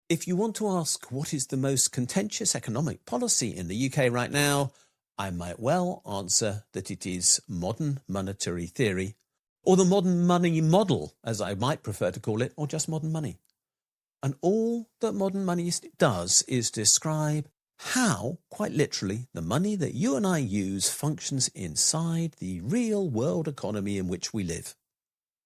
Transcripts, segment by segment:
If you want to ask what is the most contentious economic policy in the UK right now, I might well answer that it is modern monetary theory, or the modern money model, as I might prefer to call it, or just modern money. And all that modern money does is describe how, quite literally, the money that you and I use functions inside the real world economy in which we live.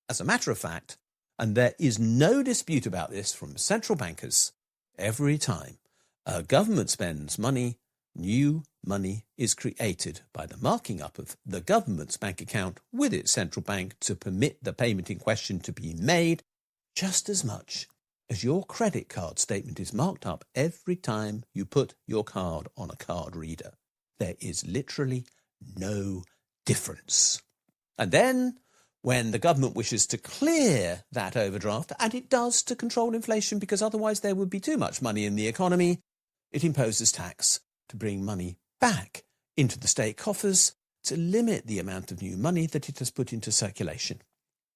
As a matter of fact, and there is no dispute about this from central bankers, every time a government spends money, new money is created by the marking up of the government's bank account with its central bank to permit the payment in question to be made, just as much as your credit card statement is marked up every time you put your card on a card reader. There is literally no difference. And then, when the government wishes to clear that overdraft, and it does to control inflation because otherwise there would be too much money in the economy, it imposes tax to bring money back into the state coffers to limit the amount of new money that it has put into circulation.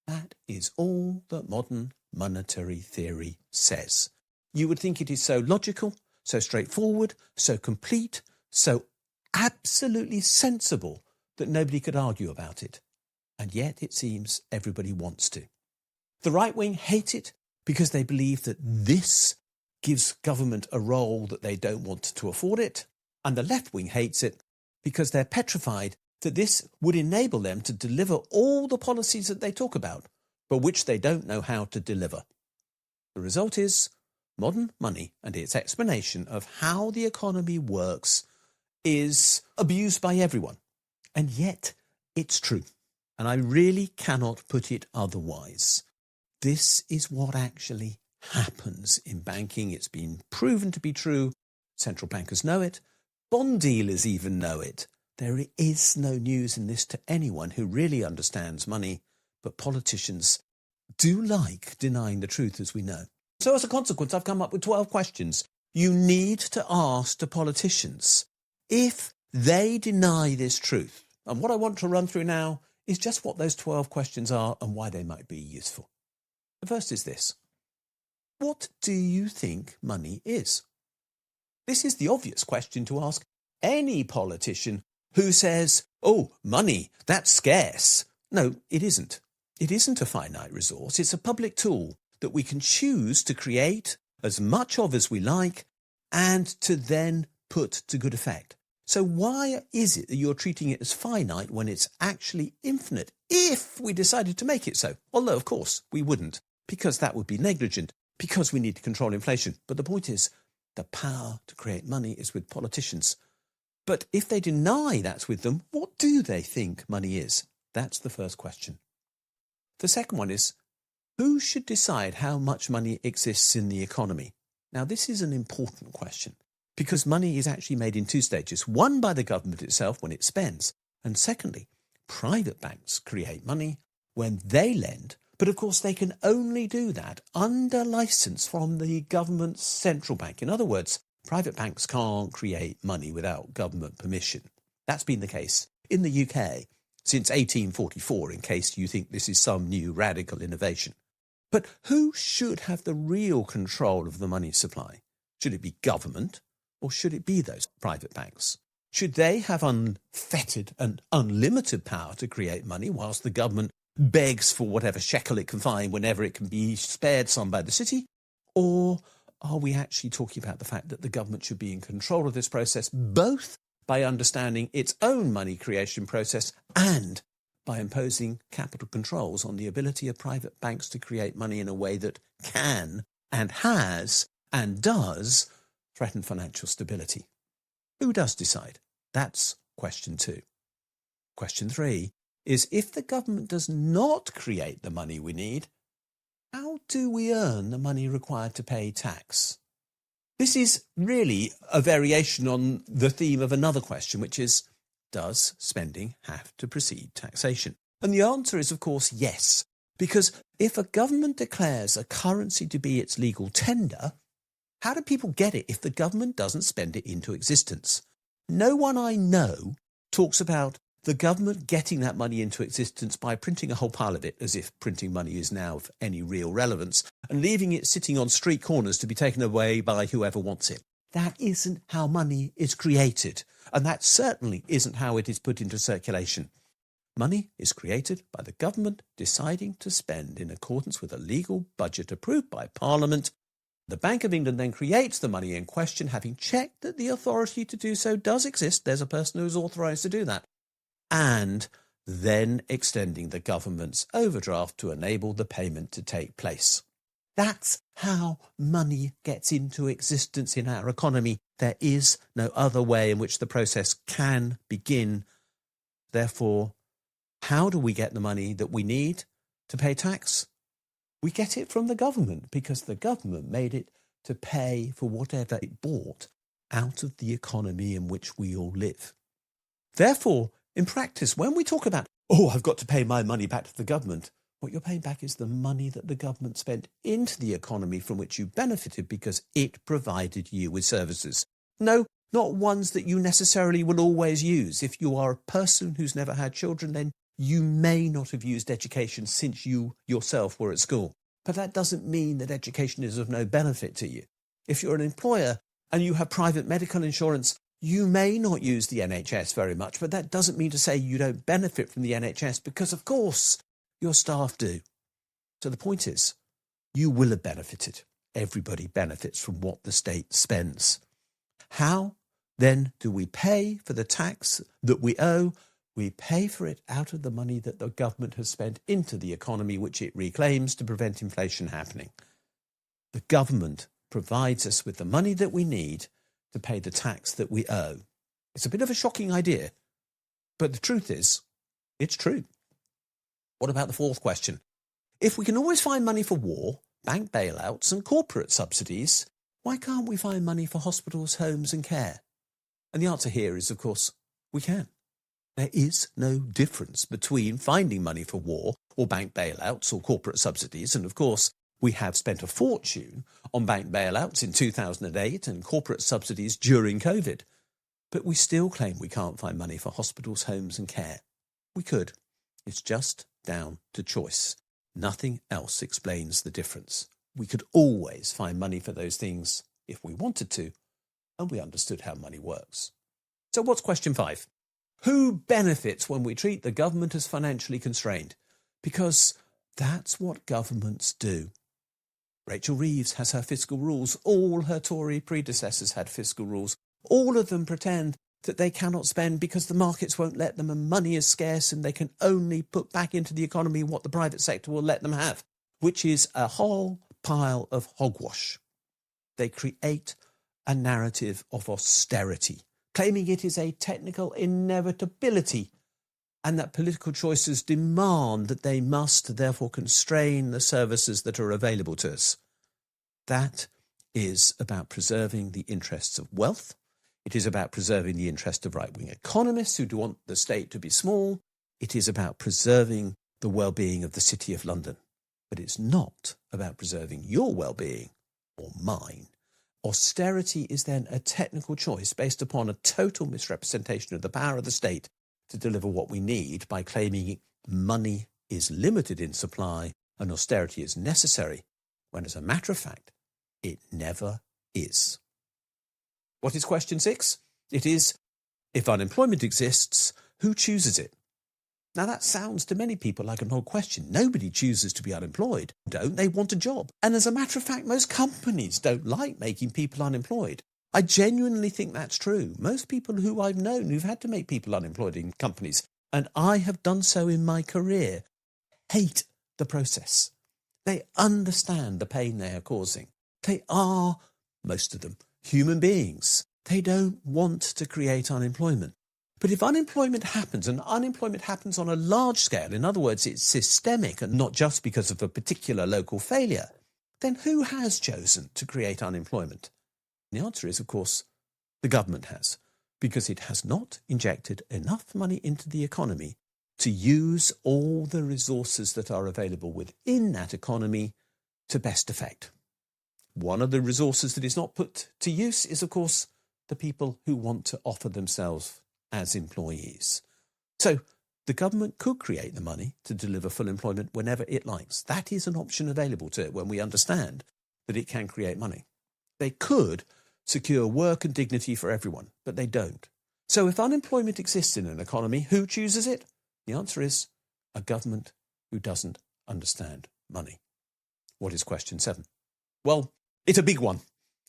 That is all that modern monetary theory says. You would think it is so logical, so straightforward, so complete, so absolutely sensible that nobody could argue about it. And yet it seems everybody wants to. The right wing hate it because they believe that this gives government a role that they don't want to afford it. And the left wing hates it because they're petrified that this would enable them to deliver all the policies that they talk about, but which they don't know how to deliver. The result is modern money and its explanation of how the economy works is abused by everyone. And yet it's true. And I really cannot put it otherwise. This is what actually happens in banking. It's been proven to be true. Central bankers know it. Bond dealers even know it. There is no news in this to anyone who really understands money, but politicians do like denying the truth, as we know. So as a consequence, I've come up with 12 questions you need to ask to politicians if they deny this truth. And what I want to run through now is just what those 12 questions are and why they might be useful. The first is this. What do you think money is? This is the obvious question to ask any politician who says, oh, money, that's scarce. No, it isn't. It isn't a finite resource. It's a public tool that we can choose to create as much of as we like and to then put to good effect. So why is it that you're treating it as finite when it's actually infinite, if we decided to make it so? Although, of course, we wouldn't, because that would be negligent, because we need to control inflation. But the point is, the power to create money is with politicians. But if they deny that's with them, what do they think money is? That's the first question. The second one is, who should decide how much money exists in the economy? Now, this is an important question, because money is actually made in two stages. One, by the government itself when it spends. And secondly, private banks create money when they lend. But of course, they can only do that under license from the government's central bank. In other words, private banks can't create money without government permission. That's been the case in the UK since 1844, in case you think this is some new radical innovation. But who should have the real control of the money supply? Should it be government? Or should it be those private banks? Should they have unfettered and unlimited power to create money whilst the government begs for whatever shekel it can find whenever it can be spared some by the city? Or are we actually talking about the fact that the government should be in control of this process, both by understanding its own money creation process and by imposing capital controls on the ability of private banks to create money in a way that can and has and does threaten financial stability? Who does decide? That's question 2. Question 3 is, if the government does not create the money we need, how do we earn the money required to pay tax? This is really a variation on the theme of another question, which is, does spending have to precede taxation? And the answer is, of course, yes. Because if a government declares a currency to be its legal tender, how do people get it if the government doesn't spend it into existence? No one I know talks about the government getting that money into existence by printing a whole pile of it, as if printing money is now of any real relevance, and leaving it sitting on street corners to be taken away by whoever wants it. That isn't how money is created, and that certainly isn't how it is put into circulation. Money is created by the government deciding to spend in accordance with a legal budget approved by Parliament. The Bank of England then creates the money in question, having checked that the authority to do so does exist. There's a person who's authorised to do that. And then extending the government's overdraft to enable the payment to take place. That's how money gets into existence in our economy. There is no other way in which the process can begin. Therefore, how do we get the money that we need to pay tax? We get it from the government, because the government made it to pay for whatever it bought out of the economy in which we all live. Therefore, in practice, when we talk about, I've got to pay my money back to the government, what you're paying back is the money that the government spent into the economy from which you benefited because it provided you with services. No, not ones that you necessarily will always use. If you are a person who's never had children, then you may not have used education since you yourself were at school. But that doesn't mean that education is of no benefit to you. If you're an employer and you have private medical insurance, you may not use the NHS very much, but that doesn't mean to say you don't benefit from the NHS, because of course your staff do. So the point is, you will have benefited. Everybody benefits from what the state spends. How then do we pay for the tax that we owe? We pay for it out of the money that the government has spent into the economy, which it reclaims to prevent inflation happening. The government provides us with the money that we need to pay the tax that we owe. It's a bit of a shocking idea, but the truth is, it's true. What about the fourth question? If we can always find money for war, bank bailouts and corporate subsidies, why can't we find money for hospitals, homes and care? And the answer here is, of course, we can. There is no difference between finding money for war or bank bailouts or corporate subsidies. And of course, we have spent a fortune on bank bailouts in 2008 and corporate subsidies during COVID. But we still claim we can't find money for hospitals, homes and care. We could. It's just down to choice. Nothing else explains the difference. We could always find money for those things if we wanted to, and we understood how money works. So what's question 5? Who benefits when we treat the government as financially constrained? Because that's what governments do. Rachel Reeves has her fiscal rules. All her Tory predecessors had fiscal rules. All of them pretend that they cannot spend because the markets won't let them and money is scarce and they can only put back into the economy what the private sector will let them have, which is a whole pile of hogwash. They create a narrative of austerity, claiming it is a technical inevitability and that political choices demand that they must therefore constrain the services that are available to us. That is about preserving the interests of wealth. It is about preserving the interest of right-wing economists who want the state to be small. It is about preserving the well-being of the City of London. But it's not about preserving your well-being or mine. Austerity is then a technical choice based upon a total misrepresentation of the power of the state to deliver what we need by claiming money is limited in supply and austerity is necessary, when as a matter of fact, it never is. What is question 6? It is, if unemployment exists, who chooses it? Now that sounds to many people like an odd question. Nobody chooses to be unemployed, don't they? Want a job. And as a matter of fact, most companies don't like making people unemployed. I genuinely think that's true. Most people who I've known who've had to make people unemployed in companies, and I have done so in my career, hate the process. They understand the pain they are causing. They are, most of them, human beings. They don't want to create unemployment. But if unemployment happens, and unemployment happens on a large scale, in other words, it's systemic and not just because of a particular local failure, then who has chosen to create unemployment? And the answer is, of course, the government has, because it has not injected enough money into the economy to use all the resources that are available within that economy to best effect. One of the resources that is not put to use is, of course, the people who want to offer themselves as employees. So the government could create the money to deliver full employment whenever it likes. That is an option available to it when we understand that it can create money. They could secure work and dignity for everyone, but they don't. So if unemployment exists in an economy, who chooses it? The answer is a government who doesn't understand money. What is question 7? Well, it's a big one.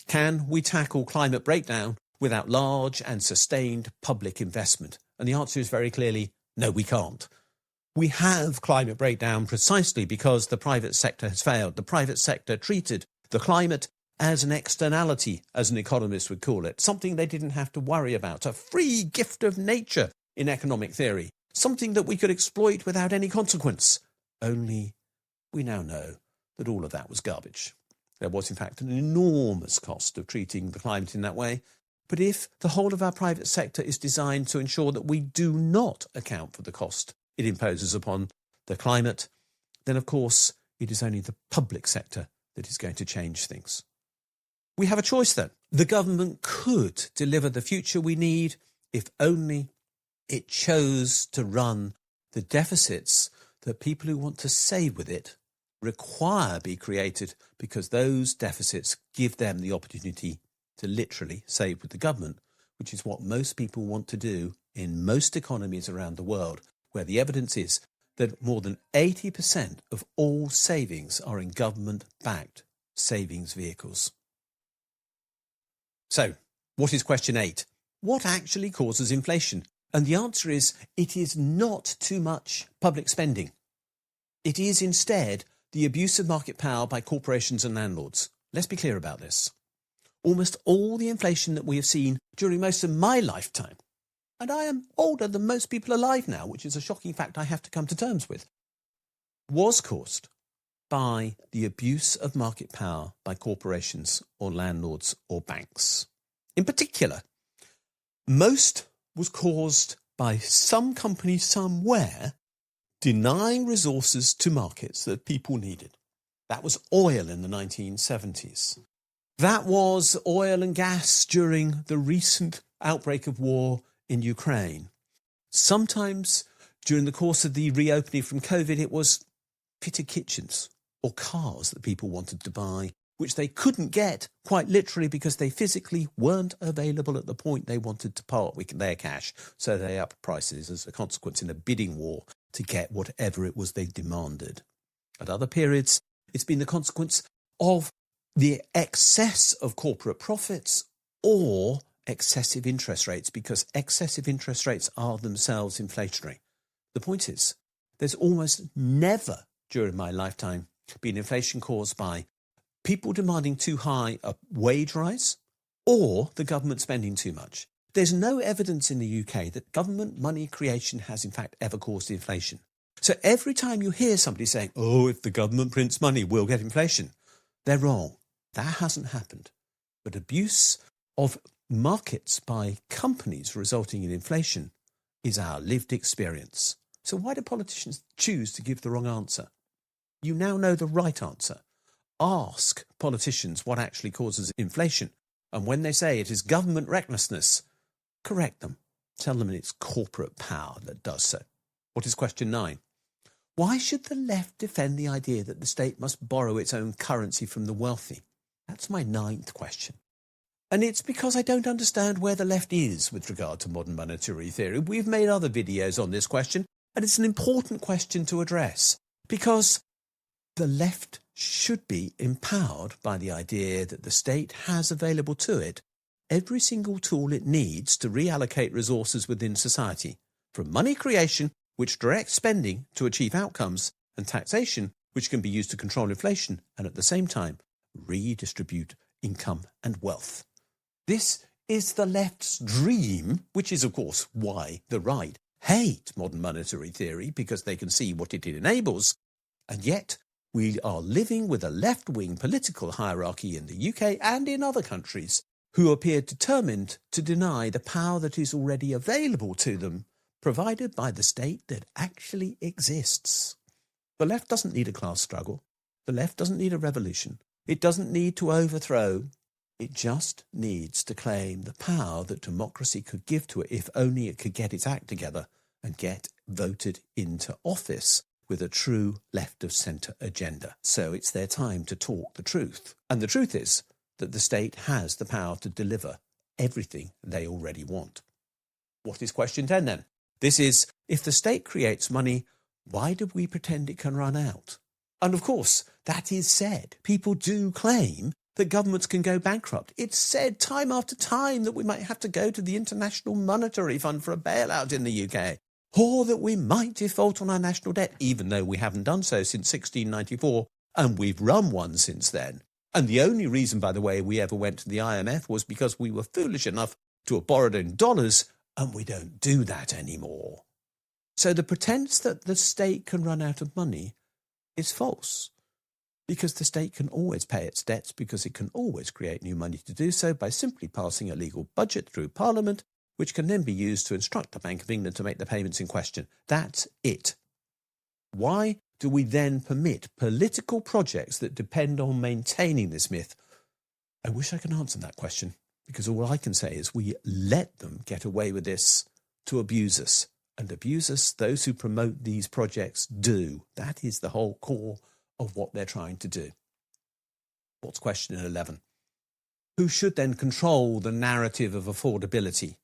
Can we tackle climate breakdown without large and sustained public investment? And the answer is very clearly, no, we can't. We have climate breakdown precisely because the private sector has failed. The private sector treated the climate as an externality, as an economist would call it, something they didn't have to worry about, a free gift of nature in economic theory, something that we could exploit without any consequence. Only we now know that all of that was garbage. There was, in fact, an enormous cost of treating the climate in that way. But if the whole of our private sector is designed to ensure that we do not account for the cost it imposes upon the climate, then, of course, it is only the public sector that is going to change things. We have a choice, then. The government could deliver the future we need if only it chose to run the deficits that people who want to save with it require be created, because those deficits give them the opportunity to literally save with the government, which is what most people want to do in most economies around the world, where the evidence is that more than 80% of all savings are in government-backed savings vehicles. So, what is question 8? What actually causes inflation? And the answer is, it is not too much public spending. It is instead the abuse of market power by corporations and landlords. Let's be clear about this. Almost all the inflation that we have seen during most of my lifetime, and I am older than most people alive now, which is a shocking fact I have to come to terms with, was caused by the abuse of market power by corporations or landlords or banks. In particular, most was caused by some company somewhere denying resources to markets that people needed. That was oil in the 1970s. That was oil and gas during the recent outbreak of war in Ukraine. Sometimes during the course of the reopening from COVID, it was fitted kitchens or cars that people wanted to buy, which they couldn't get quite literally because they physically weren't available at the point they wanted to part with their cash. So they upped prices as a consequence in a bidding war to get whatever it was they demanded. At other periods, it's been the consequence of the excess of corporate profits or excessive interest rates, because excessive interest rates are themselves inflationary. The point is, there's almost never during my lifetime been inflation caused by people demanding too high a wage rise or the government spending too much. There's no evidence in the UK that government money creation has in fact ever caused inflation. So every time you hear somebody saying, oh, if the government prints money, we'll get inflation, they're wrong. That hasn't happened. But abuse of markets by companies resulting in inflation is our lived experience. So why do politicians choose to give the wrong answer? You now know the right answer. Ask politicians what actually causes inflation. And when they say it is government recklessness, correct them. Tell them it's corporate power that does so. What is question 9? Why should the left defend the idea that the state must borrow its own currency from the wealthy? That's my 9th question. And it's because I don't understand where the left is with regard to modern monetary theory. We've made other videos on this question, and it's an important question to address, because the left should be empowered by the idea that the state has available to it every single tool it needs to reallocate resources within society, from money creation, which directs spending to achieve outcomes, and taxation, which can be used to control inflation and at the same time redistribute income and wealth. This is the left's dream, which is, of course, why the right hate modern monetary theory, because they can see what it enables. And yet, we are living with a left-wing political hierarchy in the UK and in other countries who appear determined to deny the power that is already available to them, provided by the state that actually exists. The left doesn't need a class struggle. The left doesn't need a revolution. It doesn't need to overthrow. It just needs to claim the power that democracy could give to it if only it could get its act together and get voted into office with a true left-of-centre agenda. So it's their time to talk the truth. And the truth is that the state has the power to deliver everything they already want. What is question 10 then? This is, if the state creates money, why do we pretend it can run out? And of course, that is said. People do claim that governments can go bankrupt. It's said time after time that we might have to go to the International Monetary Fund for a bailout in the UK, or that we might default on our national debt, even though we haven't done so since 1694, and we've run one since then. And the only reason, by the way, we ever went to the IMF was because we were foolish enough to have borrowed in dollars, and we don't do that anymore. So the pretense that the state can run out of money is false, because the state can always pay its debts, because it can always create new money to do so by simply passing a legal budget through Parliament, which can then be used to instruct the Bank of England to make the payments in question. That's it. Why do we then permit political projects that depend on maintaining this myth? I wish I could answer that question, because all I can say is we let them get away with this to abuse us. And abuse us, those who promote these projects do. That is the whole core of what they're trying to do. What's question 11? Who should then control the narrative of affordability?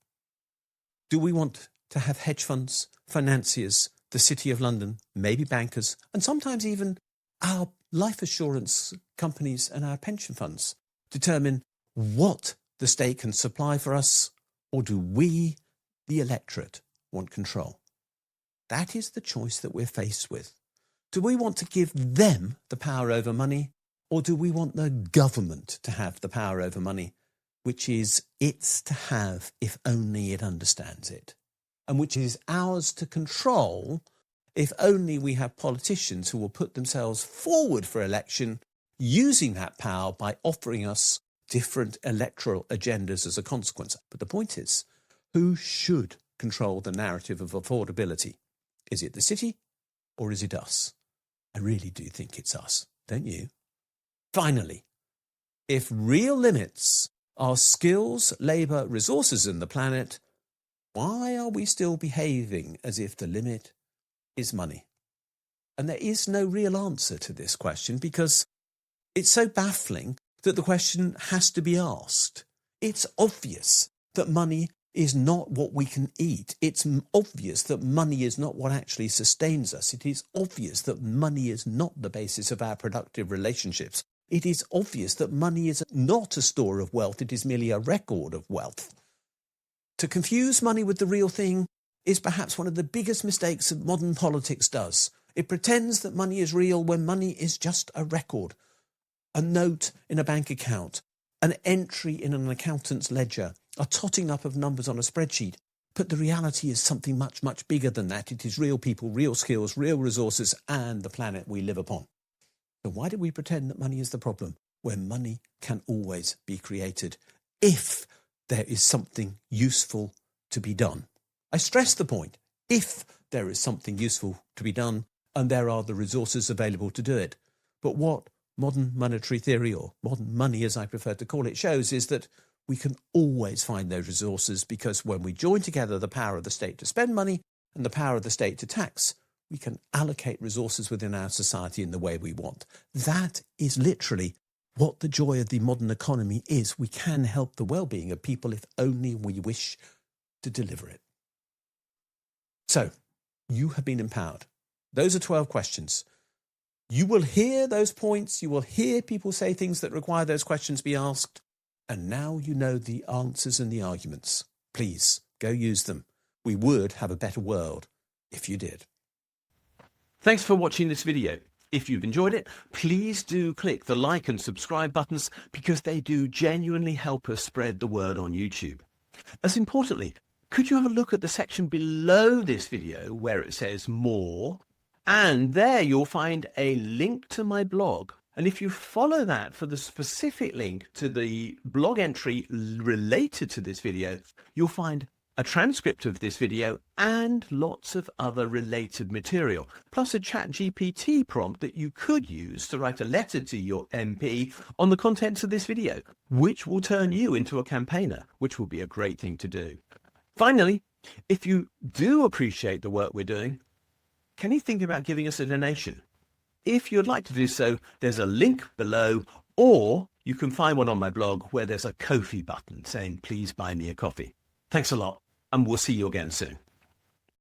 Do we want to have hedge funds, financiers, the City of London, maybe bankers, and sometimes even our life assurance companies and our pension funds determine what the state can supply for us? Or do we, the electorate, want control? That is the choice that we're faced with. Do we want to give them the power over money, or do we want the government to have the power over money, which is its to have if only it understands it, and which is ours to control if only we have politicians who will put themselves forward for election using that power by offering us different electoral agendas as a consequence. But the point is, who should control the narrative of affordability? Is it the city or is it us? I really do think it's us, don't you? Finally, if real limits are skills, labour, resources in the planet, why are we still behaving as if the limit is money? And there is no real answer to this question, because it's so baffling that the question has to be asked. It's obvious that money is not what we can eat. It's obvious that money is not what actually sustains us. It is obvious that money is not the basis of our productive relationships. It is obvious that money is not a store of wealth. It is merely a record of wealth. To confuse money with the real thing is perhaps one of the biggest mistakes that modern politics does. It pretends that money is real when money is just a record, a note in a bank account, an entry in an accountant's ledger, a totting up of numbers on a spreadsheet. But the reality is something much, much bigger than that. It is real people, real skills, real resources, and the planet we live upon. So why do we pretend that money is the problem when money can always be created if there is something useful to be done? I stress the point, if there is something useful to be done and there are the resources available to do it. But what modern monetary theory, or modern money as I prefer to call it, shows is that we can always find those resources, because when we join together the power of the state to spend money and the power of the state to tax, we can allocate resources within our society in the way we want. That is literally what the joy of the modern economy is. We can help the well-being of people if only we wish to deliver it. So, you have been empowered. Those are 12 questions. You will hear those points. You will hear people say things that require those questions be asked. And now you know the answers and the arguments. Please, go use them. We would have a better world if you did. Thanks for watching this video. If you've enjoyed it, please do click the like and subscribe buttons, because they do genuinely help us spread the word on YouTube. As importantly, could you have a look at the section below this video where it says more? And there you'll find a link to my blog. And if you follow that for the specific link to the blog entry related to this video, you'll find a transcript of this video and lots of other related material, plus a ChatGPT prompt that you could use to write a letter to your MP on the contents of this video, which will turn you into a campaigner, which will be a great thing to do. Finally, If you do appreciate the work we're doing, can you think about giving us a donation? If you'd like to do so, there's a link below, or you can find one on my blog where there's a Ko-fi button saying, please buy me a coffee. Thanks a lot, and we'll see you again soon.